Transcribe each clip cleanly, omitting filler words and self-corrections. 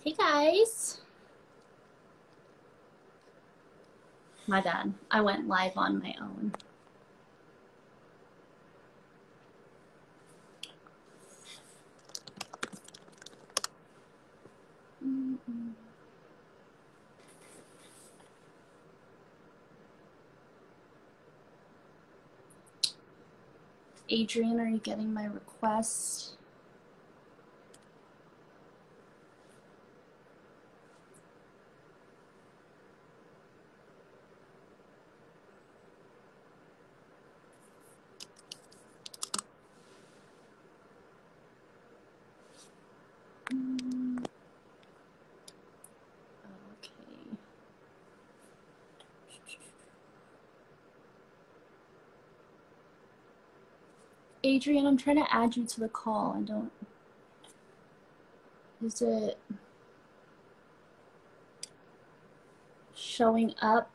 Hey guys. My bad. I went live on my own. Adrian, are you getting my request? Okay. Adrian, I'm trying to add you to the call. Is it showing up?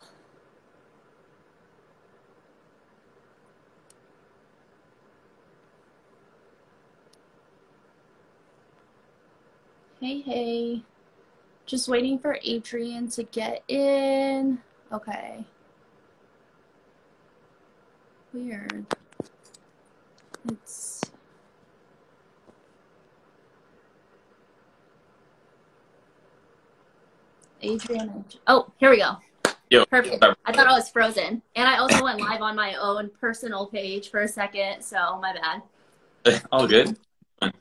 Hey. Just waiting for Adrian to get in. Okay. Weird. It's Adrian. Oh, here we go. Yo, Perfect. I thought I was frozen. And I also went live on my own personal page for a second, so my bad. all good.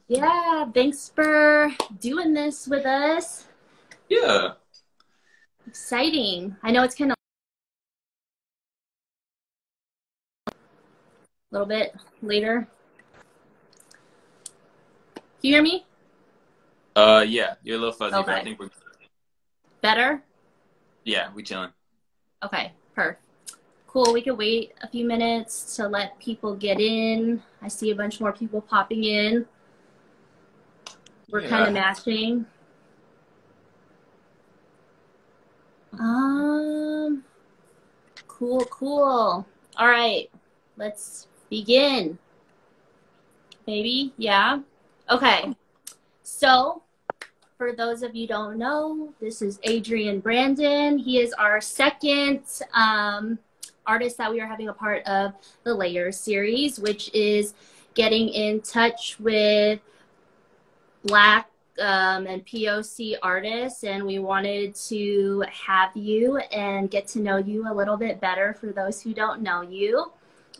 Yeah, thanks for doing this with us. Yeah. Exciting. I know it's kind of a little bit later. Can you hear me? Yeah, you're a little fuzzy, Okay. but I think we're Better? we chilling. Okay, perfect. Cool. We could wait a few minutes to let people get in. I see a bunch more people popping in. We're kind of matching. Cool. All right, let's begin. Maybe, yeah. Okay, so for those of you who don't know, this is Adrian Brandon. He is our second artist that we are having a part of the Layers series, which is getting in touch with Black and POC artists, and we wanted to have you and get to know you a little bit better for those who don't know you.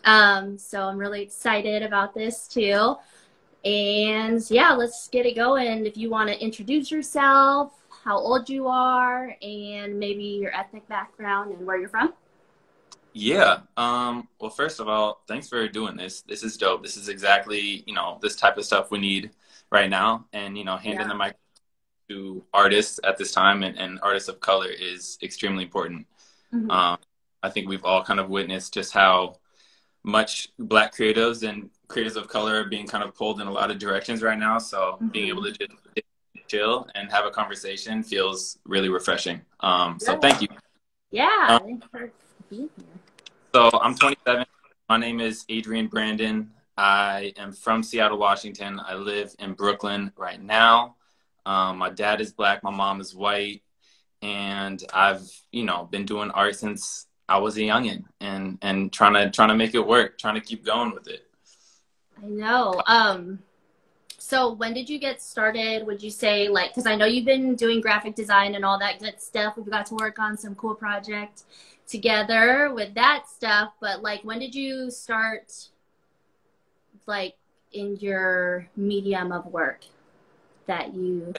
So I'm really excited about this too. And yeah, let's get it going. If you want to introduce yourself, how old you are, and maybe your ethnic background and where you're from. Yeah. Well, first of all, thanks for doing this. This is dope. This is exactly, this type of stuff we need right now. And, handing the mic to artists at this time and artists of color is extremely important. Mm-hmm. I think we've all kind of witnessed just how much Black creatives and creatives of color are being kind of pulled in a lot of directions right now. So being able to just chill and have a conversation feels really refreshing. So thank you. Yeah, thanks for being here. So I'm 27. My name is Adrian Brandon. I am from Seattle, Washington. I live in Brooklyn right now. My dad is Black. My mom is white. And I've, been doing art since I was a youngin' and trying to make it work, trying to keep going with it. I know. So when did you get started? Would you say, like, because I know you've been doing graphic design and all that good stuff. We've got to work on some cool projects together with that stuff. But like, when did you start, like, in your medium of work that you?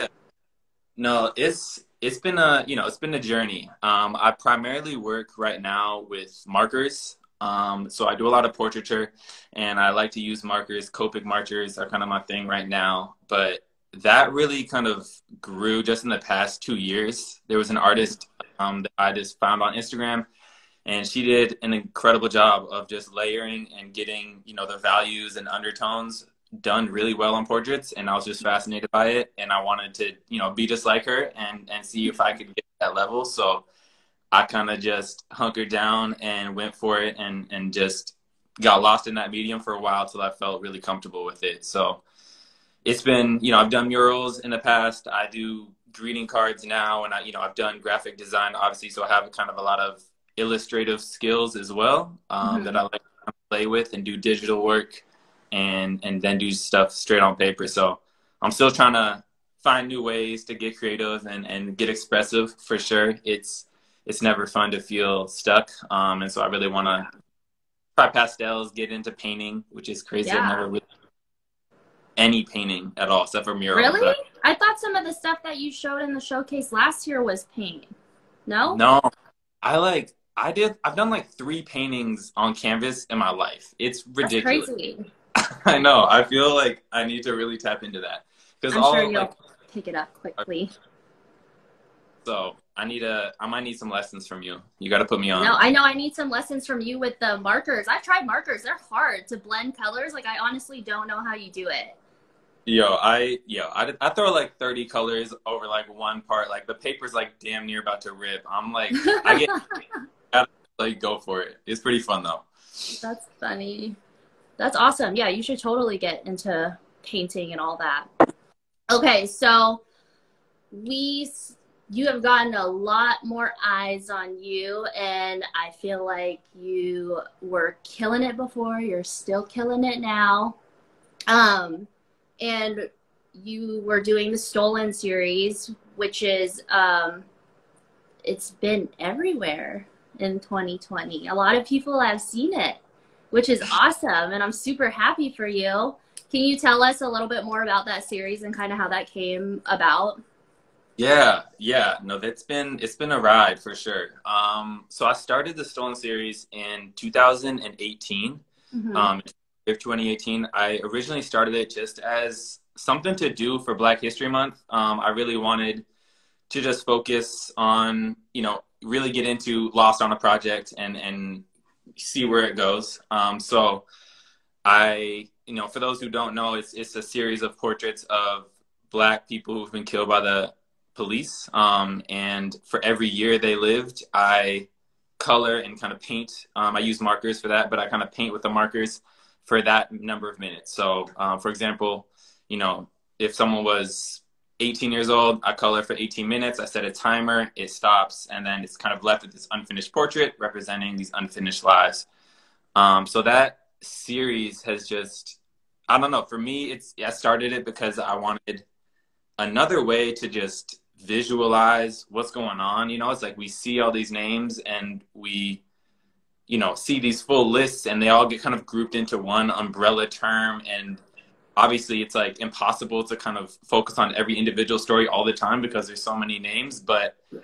No, it's been a journey. I primarily work right now with markers. So I do a lot of portraiture, and I like to use markers. Copic markers are kind of my thing right now. But that really kind of grew just in the past 2 years. There was an artist that I just found on Instagram, and she did an incredible job of just layering and getting, the values and undertones done really well on portraits. And I was just fascinated by it. And I wanted to, be just like her and see if I could get to that level. So I kind of just hunkered down and went for it and just got lost in that medium for a while till I felt really comfortable with it. So it's been, I've done murals in the past. I do greeting cards now, and I've done graphic design, obviously, so I have kind of a lot of illustrative skills as well, that I like to play with and do digital work and then do stuff straight on paper. So I'm still trying to find new ways to get creative and get expressive for sure. It's never fun to feel stuck. And so I really want to try pastels, get into painting, which is crazy. Yeah. I've never really any painting at all except for murals. Really? I thought some of the stuff that you showed in the showcase last year was painting. No? No, I've done like 3 paintings on canvas in my life. It's ridiculous. That's crazy. I know. I feel like I need to really tap into that. Because I'm sure you'll pick it up quickly. So I might need some lessons from you. You got to put me on. No, I know. I need some lessons from you with the markers. I've tried markers. They're hard to blend colors. Like, I honestly don't know how you do it. I throw like 30 colors over like one part. Like the paper's like damn near about to rip. I'm like, gotta like go for it. It's pretty fun though. That's funny. That's awesome. Yeah, you should totally get into painting and all that. Okay, so you have gotten a lot more eyes on you, and I feel like you were killing it before. You're still killing it now. And you were doing the Stolen series, which is, it's been everywhere in 2020. A lot of people have seen it, which is awesome, and I'm super happy for you. Can you tell us a little bit more about that series and kind of how that came about? Yeah. No, it's been a ride for sure. So I started the Stolen series in 2018. Of 2018, I originally started it just as something to do for Black History Month. I really wanted to just focus on, really get into Lost on a project and see where it goes. So I, for those who don't know, it's a series of portraits of Black people who've been killed by the police. And for every year they lived, I color and kind of paint. I use markers for that, but I kind of paint with the markers for that number of minutes. So, for example, if someone was 18 years old, I color for 18 minutes. I set a timer, it stops, and then it's kind of left with this unfinished portrait representing these unfinished lives. So that series has just, I don't know, for me, I started it because I wanted another way to just visualize what's going on. It's like we see all these names and we see these full lists and they all get kind of grouped into one umbrella term. And obviously it's like impossible to kind of focus on every individual story all the time because there's so many names. But yeah.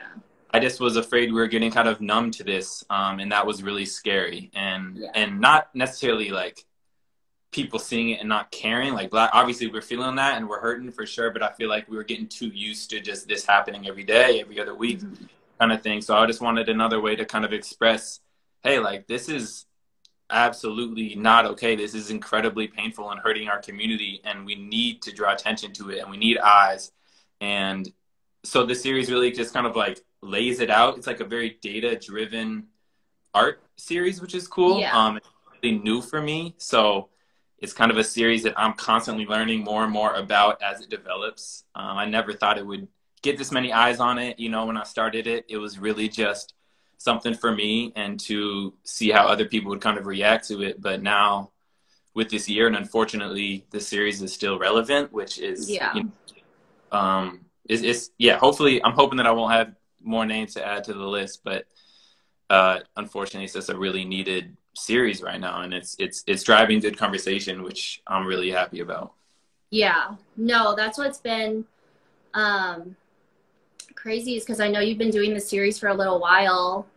I just was afraid we were getting kind of numb to this. And that was really scary. And not necessarily like people seeing it and not caring. Like, obviously we're feeling that and we're hurting for sure. But I feel like we were getting too used to just this happening every day, every other week kind of thing. So I just wanted another way to kind of express, hey, like, this is absolutely not okay. This is incredibly painful and hurting our community, and we need to draw attention to it, and we need eyes. And so the series really just kind of like lays it out. It's like a very data-driven art series, which is cool. Yeah. It's really new for me. So it's kind of a series that I'm constantly learning more and more about as it develops. I never thought it would get this many eyes on it. When I started it, it was really just something for me and to see how other people would kind of react to it. But now with this year, and unfortunately the series is still relevant, which is, hopefully I'm hoping that I won't have more names to add to the list, but unfortunately it's just a really needed series right now. And it's driving good conversation, which I'm really happy about. Yeah, no, that's what's been, crazy is because I know you've been doing the series for a little while,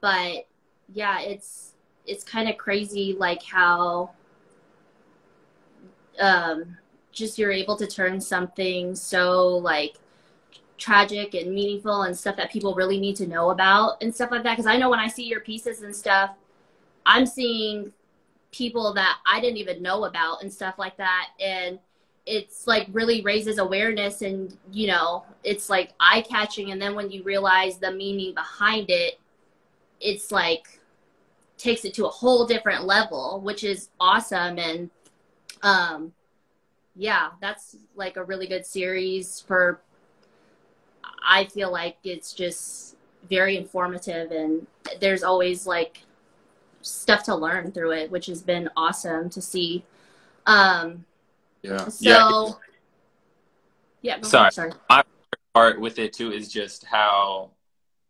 but yeah, it's kind of crazy like how just you're able to turn something so like tragic and meaningful and stuff that people really need to know about and stuff like that. Because I know when I see your pieces and stuff, I'm seeing people that I didn't even know about and stuff like that, and it's like really raises awareness, and it's like eye-catching. And then when you realize the meaning behind it, it's like takes it to a whole different level, which is awesome. And yeah, that's like a really good series for I feel like it's just very informative, and there's always like stuff to learn through it, which has been awesome to see. Yeah. So yeah, go Sorry. ahead. Sorry. My part with it too is just how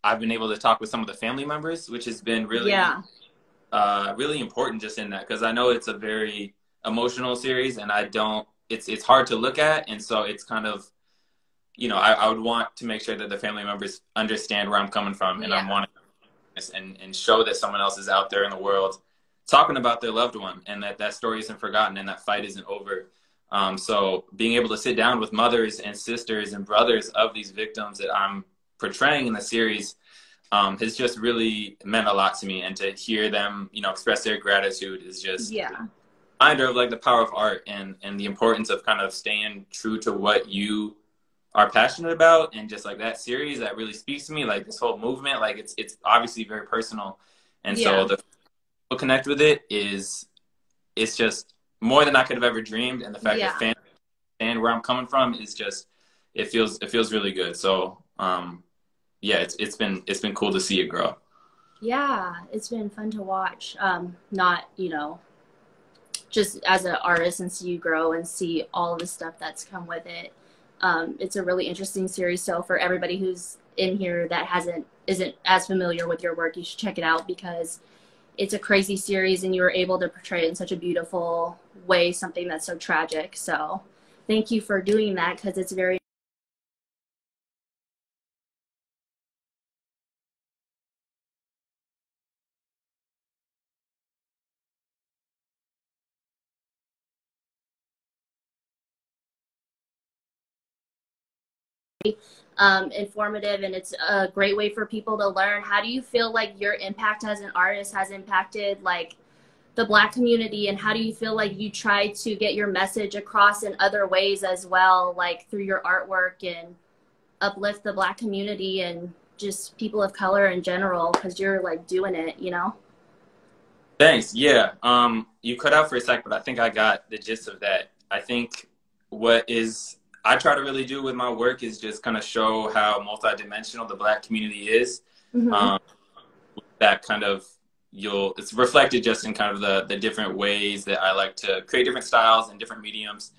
I've been able to talk with some of the family members, which has been really, Yeah. really important just in that, because I know it's a very emotional series, and it's hard to look at, and so it's kind of, I would want to make sure that the family members understand where I'm coming from, and I'm Yeah. wanting this and show that someone else is out there in the world talking about their loved one, and that story isn't forgotten and that fight isn't over. So being able to sit down with mothers and sisters and brothers of these victims that I'm portraying in the series has just really meant a lot to me. And to hear them, express their gratitude is just Yeah. a reminder of like the power of art and the importance of kind of staying true to what you are passionate about. And just like that series, that really speaks to me, like this whole movement, like it's obviously very personal. And so Yeah. the people connect with it's just more than I could have ever dreamed. And the fact that Yeah. fans understand where I'm coming from is just, it feels really good. So, yeah, it's been cool to see it grow. Yeah, it's been fun to watch. Not, just as an artist, and see you grow and see all the stuff that's come with it. It's a really interesting series. So for everybody who's in here that isn't as familiar with your work, you should check it out, because it's a crazy series and you were able to portray it in such a beautiful way, something that's so tragic. So thank you for doing that, because it's very informative, and it's a great way for people to learn. How do you feel like your impact as an artist has impacted like the Black community, and how do you feel like you try to get your message across in other ways as well, like through your artwork, and uplift the Black community and just people of color in general, because you're like doing it? Thanks. Yeah. You cut out for a sec, but I think I got the gist of that. I think what is I try to really do with my work is just kind of show how multidimensional the Black community is. Mm-hmm. Um, that kind of it's reflected just in kind of the different ways that I like to create different styles and different mediums.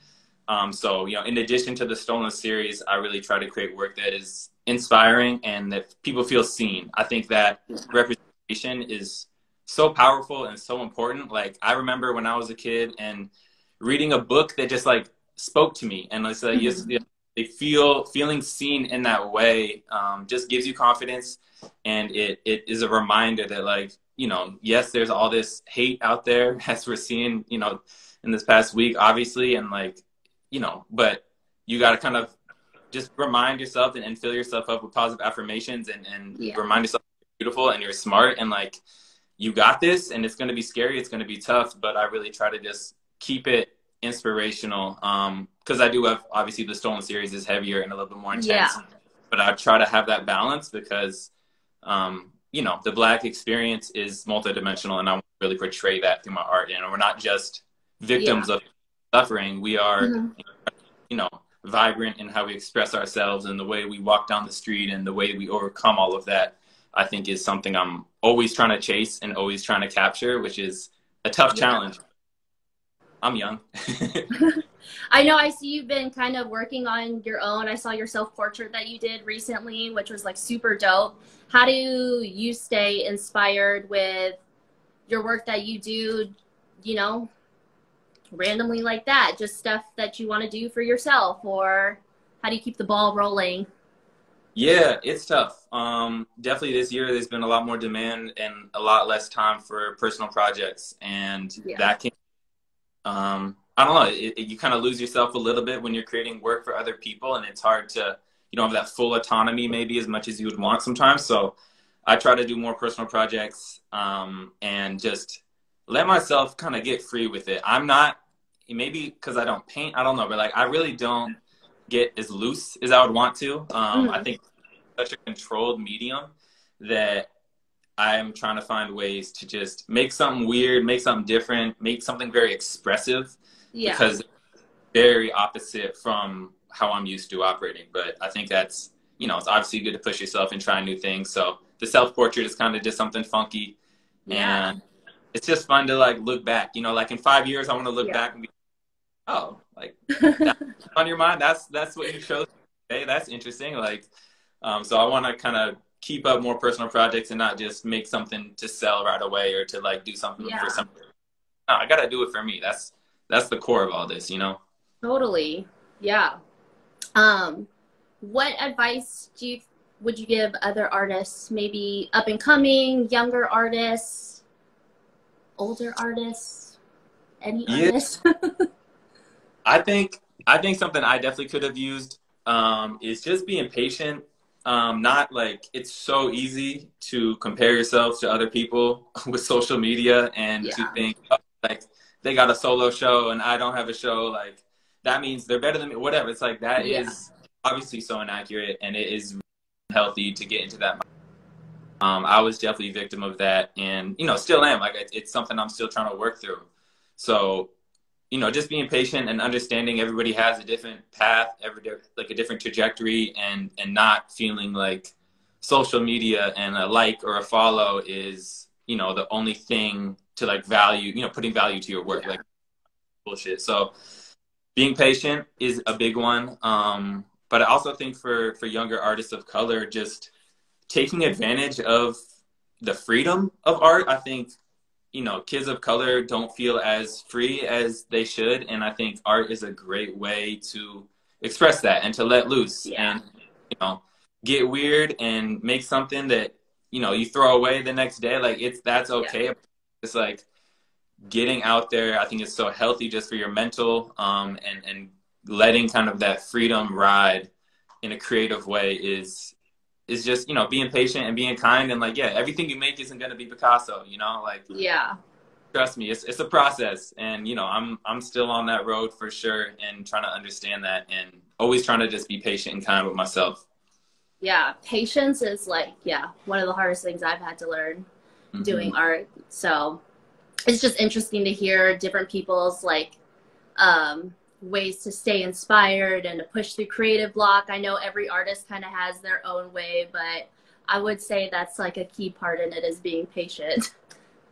So, in addition to the Stolen series, I really try to create work that is inspiring and that people feel seen. I think that representation is so powerful and so important. Like, I remember when I was a kid and reading a book that just like spoke to me, and it's like, yes, Mm-hmm. feeling seen in that way just gives you confidence, and it is a reminder that, like, yes, there's all this hate out there as we're seeing, in this past week, obviously, and like, but you got to kind of just remind yourself and fill yourself up with positive affirmations and Yeah. remind yourself you're beautiful and you're smart and like you got this, and it's going to be scary, it's going to be tough, but I really try to just keep it inspirational, because I do have, obviously, the Stolen series is heavier and a little bit more intense, Yeah. but I try to have that balance because the Black experience is multidimensional, and I want to really portray that through my art. And we're not just Yeah. victims of suffering, we are, Mm-hmm. vibrant in how we express ourselves, and the way we walk down the street and the way we overcome all of that, I think, is something I'm always trying to chase and always trying to capture, which is a tough Yeah. challenge. I'm young. I know, I see you've been kind of working on your own. I saw your self-portrait that you did recently, which was like super dope. How do you stay inspired with your work that you do, randomly like that? Just stuff that you want to do for yourself, or how do you keep the ball rolling? Yeah, it's tough. Definitely this year, there's been a lot more demand and a lot less time for personal projects, and Yeah. that can, I don't know, you kind of lose yourself a little bit when you're creating work for other people, and it's hard to, have that full autonomy maybe as much as you would want sometimes. So I try to do more personal projects, and just let myself kind of get free with it. I'm not, maybe because I don't paint, I don't know, but like I really don't get as loose as I would want to. I Mm-hmm. think it's such a controlled medium that I'm trying to find ways to just make something weird, make something different, make something very expressive, Yeah. because it's very opposite from how I'm used to operating. But I think that's you know, it's obviously good to push yourself and try new things. So the self-portrait is kind of just something funky. Yeah. And it's just fun to like look back, you know, like in 5 years, I want to look Yeah. back and be, oh, like that's on your mind. That's what you chose. Hey, that's interesting. Like, so I want to kind of keep up more personal projects and not just make something to sell right away or to like do something for Yeah. somebody. No, I got to do it for me. That's the core of all this, you know? Totally. Yeah. What advice would you give other artists, maybe up and coming, younger artists, older artists, any Yeah. artists? I think something I definitely could have used is just being patient. Not like it's so easy to compare yourself to other people with social media and to Yeah. think, oh, like they got a solo show and I don't have a show. Like that means they're better than me. Whatever. It's like that Yeah. is obviously so inaccurate, and it is healthy to get into that. I was definitely a victim of that, and you know, still am. Like it's something I'm still trying to work through. So you know, just being patient and understanding everybody has a different path, like a different trajectory, and not feeling like social media and a like or a follow is, you know, the only thing to like value, you know, putting value to your work, Yeah. like bullshit. So being patient is a big one. But I also think for younger artists of color, just taking advantage of the freedom of art. I think you know, kids of color don't feel as free as they should. And I think art is a great way to express that and to let loose Yeah. and, you know, get weird and make something that, you know, you throw away the next day. Like that's Yeah. okay. It's like getting out there. I think it's so healthy just for your mental, and letting kind of that freedom ride in a creative way is just, you know, being patient and being kind and like, yeah, everything you make isn't going to be Picasso, you know, like Yeah. trust me, it's a process, and you know, I'm still on that road for sure, and trying to understand that, and always trying to just be patient and kind with myself. Yeah. Patience is like, yeah, one of the hardest things I've had to learn Mm-hmm. doing art. So it's just interesting to hear different people's like ways to stay inspired and to push through creative block. I know every artist kind of has their own way, but I would say that's like a key part in it is being patient.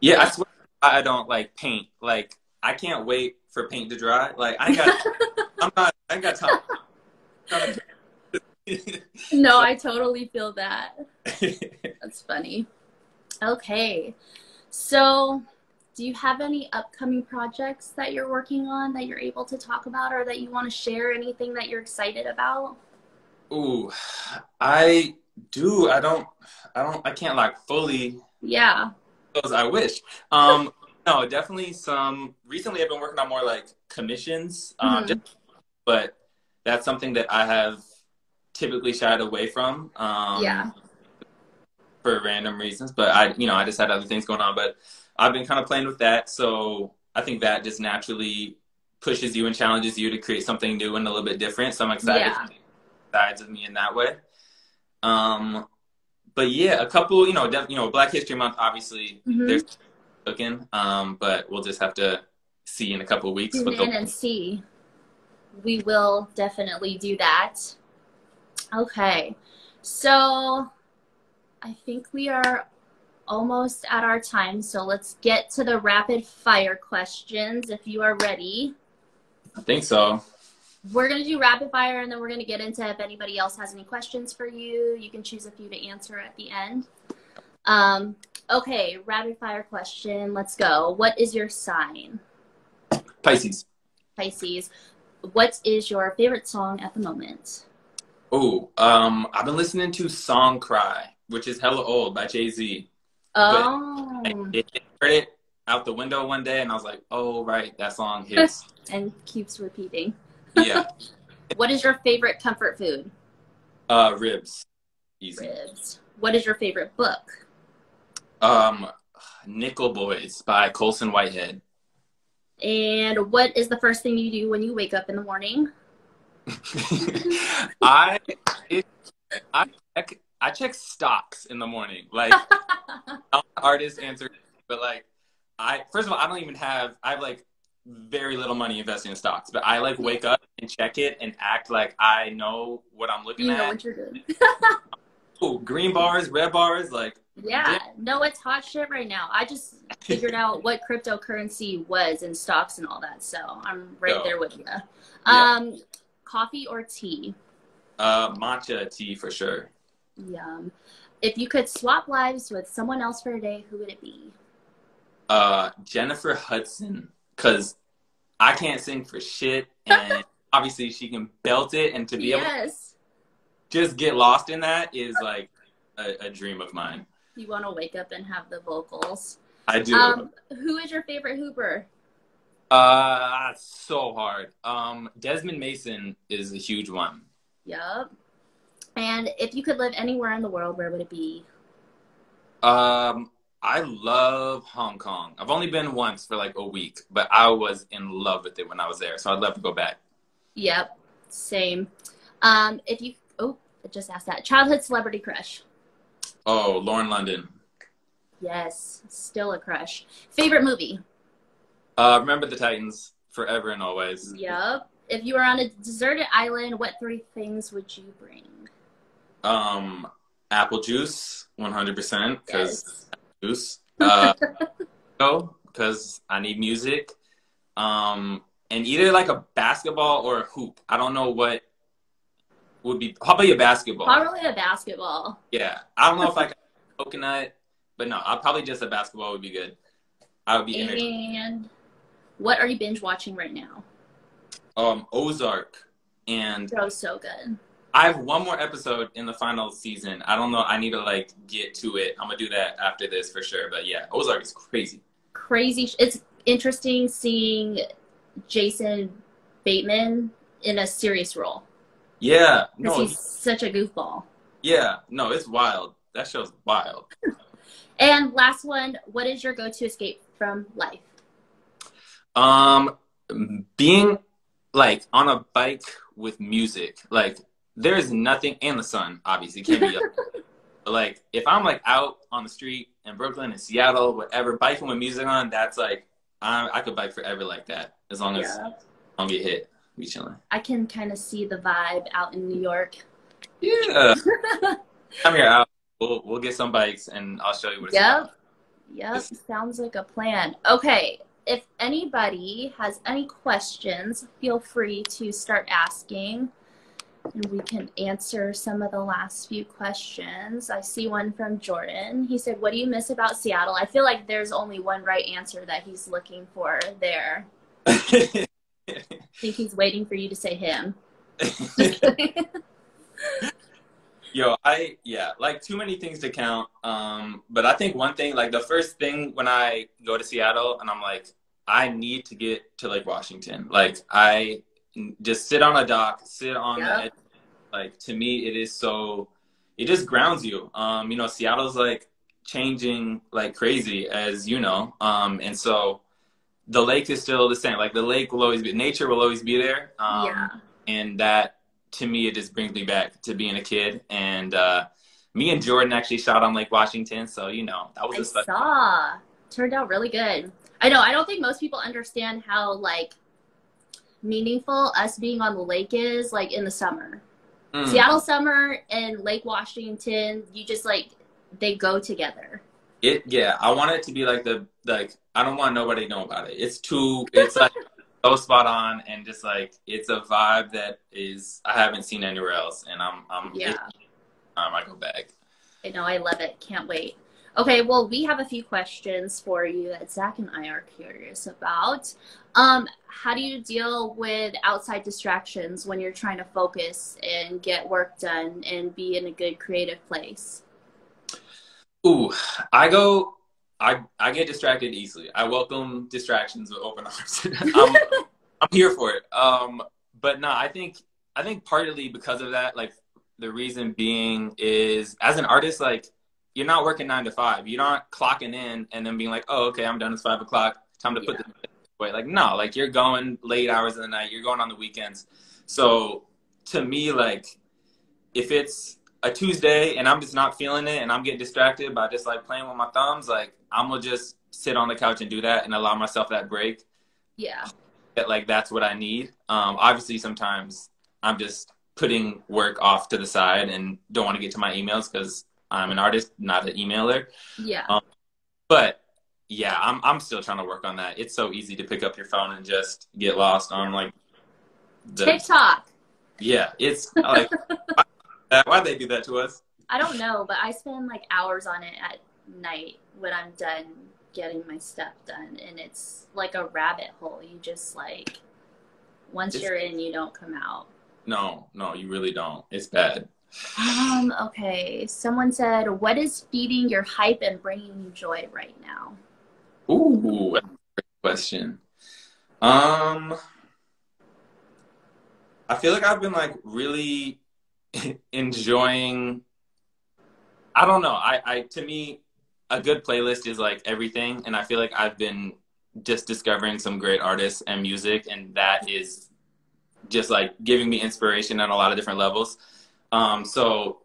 Yeah, I swear I don't like paint. Like I can't wait for paint to dry. Like I ain't got, I ain't got time. Trying to- No, so, I totally feel that. That's funny. Okay. So, do you have any upcoming projects that you're working on that you're able to talk about or that you want to share? Anything that you're excited about? ooh, I do. I can't like fully. Yeah. Those I wish. No, definitely some. Recently, I've been working on more like commissions, Hmm. but that's something that I have typically shied away from, Yeah. for random reasons. But I just had other things going on. But I've been kind of playing with that, so I think that just naturally pushes you and challenges you to create something new and a little bit different. So I'm excited for Yeah. sides of me in that way. Um, but yeah, a couple, Black History Month, obviously, Hmm. there's cooking, but we'll just have to see in a couple of weeks Tune what the. in and see. We will definitely do that. Okay. So, I think we are almost at our time. So, let's get to the rapid fire questions if you are ready. I think so. We're going to do rapid fire and then we're going to get into if anybody else has any questions for you. You can choose a few to answer at the end. Okay, rapid fire question. Let's go. What is your sign? Pisces. Pisces. What is your favorite song at the moment? Oh, I've been listening to Song Cry, which is hella old by Jay-Z. But Oh, it heard it out the window one day and I was like, oh, right, that song hits. and keeps repeating. Yeah. What is your favorite comfort food? Ribs. Easy. Ribs. What is your favorite book? Um, Nickel Boys by Colson Whitehead. And what is the first thing you do when you wake up in the morning? I it, I I check stocks in the morning. Like I'm an artist answer, but like I first of all I don't even have I have like very little money investing in stocks, but I like wake up and check it and act like I know what I'm looking You know at. what you're doing. Oh, green bars, red bars, like Yeah, no, it's hot shit right now. I just figured out what cryptocurrency was and stocks and all that, so I'm right there with you. Yeah. Coffee or tea? Matcha tea for sure. Yum. If you could swap lives with someone else for a day, who would it be? Jennifer Hudson, because I can't sing for shit, and obviously she can belt it, and to be able to just get lost in that is like a dream of mine. You want to wake up and have the vocals. I do. Who is your favorite Hooper? So hard. Desmond Mason is a huge one. Yep. And if you could live anywhere in the world, where would it be? I love Hong Kong. I've only been once for like a week, but I was in love with it when I was there, so I'd love to go back. Yep, same. If you, I just asked that. Childhood celebrity crush? Oh, Lauren London. Yes, still a crush. Favorite movie? Remember the Titans, forever and always. Yep. If you were on a deserted island, what 3 things would you bring? Apple juice, 100%, because juice. Because I need music. And either like a basketball or a hoop. I don't know what would be. Probably a basketball. Probably a basketball. Yeah. I don't know if I could coconut, but no, I'll probably just a basketball would be good. I would be entertained. And what are you binge watching right now? Ozark. And that was so good. I have one more episode in the final season. I don't know. I need to like get to it. I'm gonna do that after this for sure. But yeah, Ozark is crazy. Crazy. It's interesting seeing Jason Bateman in a serious role. Yeah. Because he's such a goofball. Yeah. No, it's wild. That show's wild. And last one, what is your go-to escape from life? Being like on a bike with music. Like there's nothing, and the sun obviously can't be up. But like if I'm like out on the street in Brooklyn and Seattle, whatever, biking with music on, that's like I could bike forever like that, as long as I don't get hit. Be chilling. I can kind of see the vibe out in New York. Yeah. Come here out. We'll get some bikes and I'll show you what it's about. Yep. Sounds like a plan. Okay. If anybody has any questions, feel free to start asking. And we can answer some of the last few questions. I see one from Jordan. He said, what do you miss about Seattle? I feel like there's only one right answer that he's looking for there. I think he's waiting for you to say him. Yo, like too many things to count. But I think one thing, like the first thing when I go to Seattle and I'm like, I need to get to Lake Washington. Like I just sit on a dock, sit on the edge. Like to me, it just grounds you. You know, Seattle's like changing like crazy, as you know. And so the lake is still the same. Like the lake will always be, nature will always be there. And that, to me, it just brings me back to being a kid. And me and Jordan actually shot on Lake Washington. So, you know, that was I saw. Turned out really good. I know. I don't think most people understand how, like, meaningful us being on the lake is, like, in the summer. Seattle summer and Lake Washington, you just, like, they go together. I want it to be like I don't want nobody to know about it. It's like so spot on, and just like it's a vibe that I haven't seen anywhere else, and I go back. I know, I love it. Can't wait. Okay, well, we have a few questions for you that Zach and I are curious about. How do you deal with outside distractions when you're trying to focus and get work done and be in a good creative place? Ooh, I get distracted easily. I welcome distractions with open arms. I'm here for it. But no, I think partly because of that, like the reason being is as an artist, like you're not working 9 to 5. You're not clocking in and then being like, oh, okay, I'm done. It's 5 o'clock. Time to put the away. Like, no, like you're going late hours of the night. You're going on the weekends. So to me, like if it's a Tuesday and I'm just not feeling it and I'm getting distracted by just like playing with my thumbs, like I'm gonna just sit on the couch and do that and allow myself that break. Yeah. that like that's what I need. Obviously, sometimes I'm just putting work off to the side and don't want to get to my emails because I'm an artist, not an emailer. Yeah. But yeah, I'm still trying to work on that. It's so easy to pick up your phone and just get lost on like the TikTok. yeah. It's like why they do that to us? I don't know, but I spend like hours on it at night when I'm done getting my stuff done, and it's like a rabbit hole. You just like once It's, you're in, you don't come out. no, no, you really don't. It's bad. Okay. Someone said, "What is feeding your hype and bringing you joy right now?" Ooh, that's a great question. Um, I feel like I've been like really enjoying. I don't know. I to me, a good playlist is like everything, and I feel like I've been just discovering some great artists and music, and that is just like giving me inspiration on a lot of different levels. So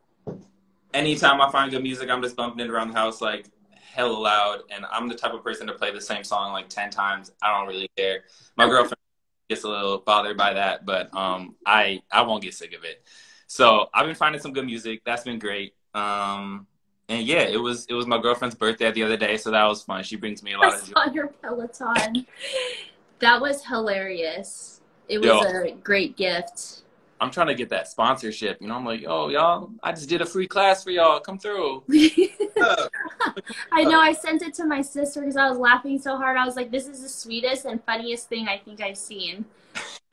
anytime I find good music, I'm just bumping it around the house like hella loud, and I'm the type of person to play the same song like 10 times. I don't really care. My girlfriend gets a little bothered by that, but I won't get sick of it. So I've been finding some good music. That's been great. And yeah, it was my girlfriend's birthday the other day, so that was fun. She brings me a lot of joy. I saw your Peloton. That was hilarious. It was Yo, a great gift. I'm trying to get that sponsorship. You know, I'm like, oh y'all, I just did a free class for y'all. Come through. I know. I sent it to my sister because I was laughing so hard. I was like, "This is the sweetest and funniest thing I think I've seen."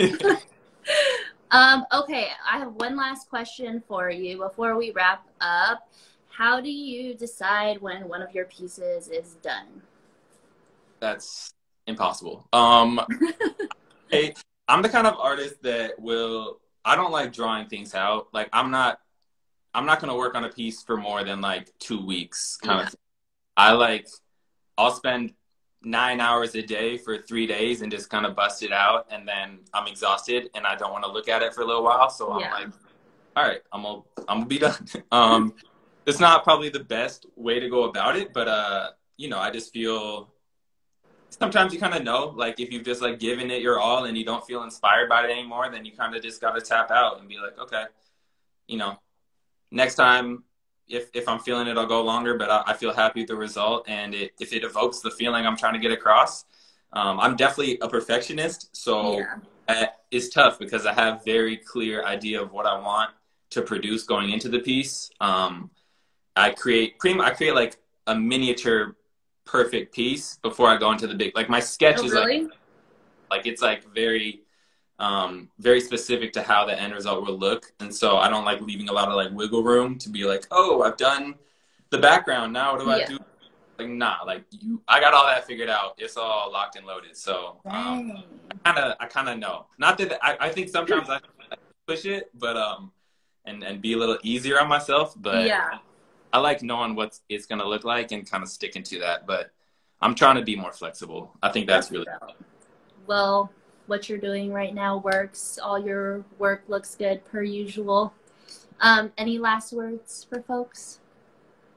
Okay, I have one last question for you before we wrap up. How do you decide when one of your pieces is done? That's impossible. Hey, I'm the kind of artist that will. I don't like drawing things out. Like I'm not gonna work on a piece for more than like 2 weeks, kind of thing. I like I'll spend 9 hours a day for 3 days and just kind of bust it out, and then I'm exhausted and I don't want to look at it for a little while. So I'm Yeah. like, all right, I'm gonna be done. It's not probably the best way to go about it, but I just feel sometimes you kind of know, like if you've just like given it your all and you don't feel inspired by it anymore, then you kind of just got to tap out and be like, okay, you know, next time if I'm feeling it, I'll go longer, but I feel happy with the result. And if it evokes the feeling I'm trying to get across, I'm definitely a perfectionist. So it's tough because I have very clear idea of what I want to produce going into the piece. I create like a miniature perfect piece before I go into the big, like my sketch Oh, is really? like it's like very specific to how the end result will look. And so I don't like leaving a lot of like wiggle room to be like, oh, I've done the background. Now what do I do? Like, nah, like I got all that figured out. It's all locked and loaded. So Dang. I kind of know. Not that I think sometimes I push it, but and be a little easier on myself. But Yeah. I like knowing what it's gonna look like and kind of sticking to that. But I'm trying to be more flexible. I think that's really Well, what you're doing right now works. All your work looks good per usual. Any last words for folks?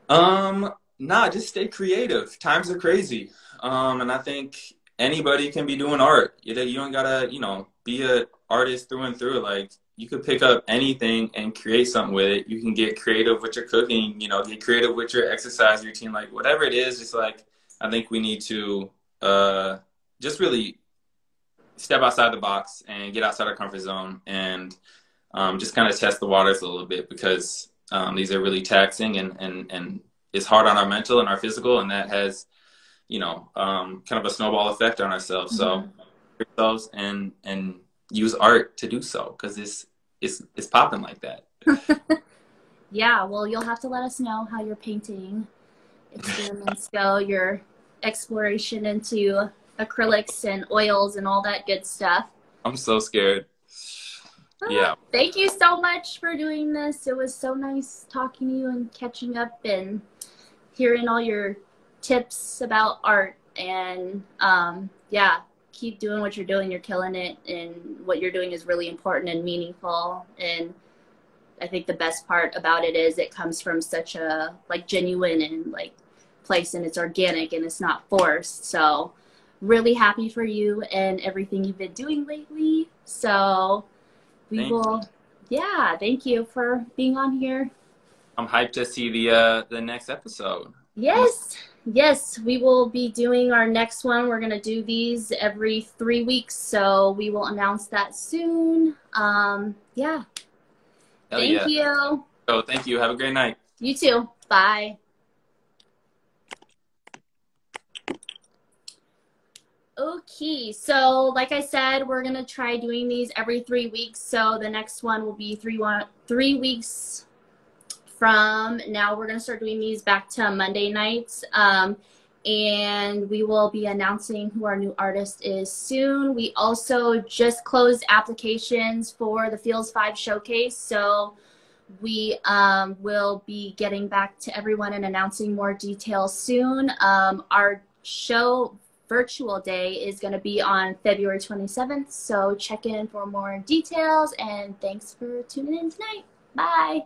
Nah, just stay creative. Times are crazy. And I think anybody can be doing art. You don't gotta, be a artist through and through. Like you could pick up anything and create something with it. You can get creative with your cooking, get creative with your exercise routine, like whatever it is, just like I think we need to just really step outside the box and get outside our comfort zone and just kind of test the waters a little bit because these are really taxing and it's hard on our mental and our physical, and that has, kind of a snowball effect on ourselves. So ourselves and use art to do so because it's popping like that. Yeah, well, you'll have to let us know how your painting experiments go, your exploration into acrylics and oils and all that good stuff. I'm so scared. Yeah. Thank you so much for doing this. It was so nice talking to you and catching up and hearing all your tips about art. And keep doing what you're doing. You're killing it. And what you're doing is really important and meaningful. And I think the best part about it is it comes from such a like genuine and like place, and it's organic and it's not forced. So really happy for you and everything you've been doing lately. So we Thank you. will, yeah, thank you for being on here. I'm hyped to see the next episode. Yes, yes, we will be doing our next one. We're going to do these every 3 weeks, so we will announce that soon. Yeah, Hell thank yeah. you. So thank you. Have a great night. You too. Bye. Okay, so like I said, we're gonna try doing these every 3 weeks. So the next one will be 3 weeks from now. We're gonna start doing these back to Monday nights, and we will be announcing who our new artist is soon. We also just closed applications for the Feels 5 showcase, so we will be getting back to everyone and announcing more details soon. Our show virtual day is going to be on February 27th, so check in for more details, and thanks for tuning in tonight. Bye.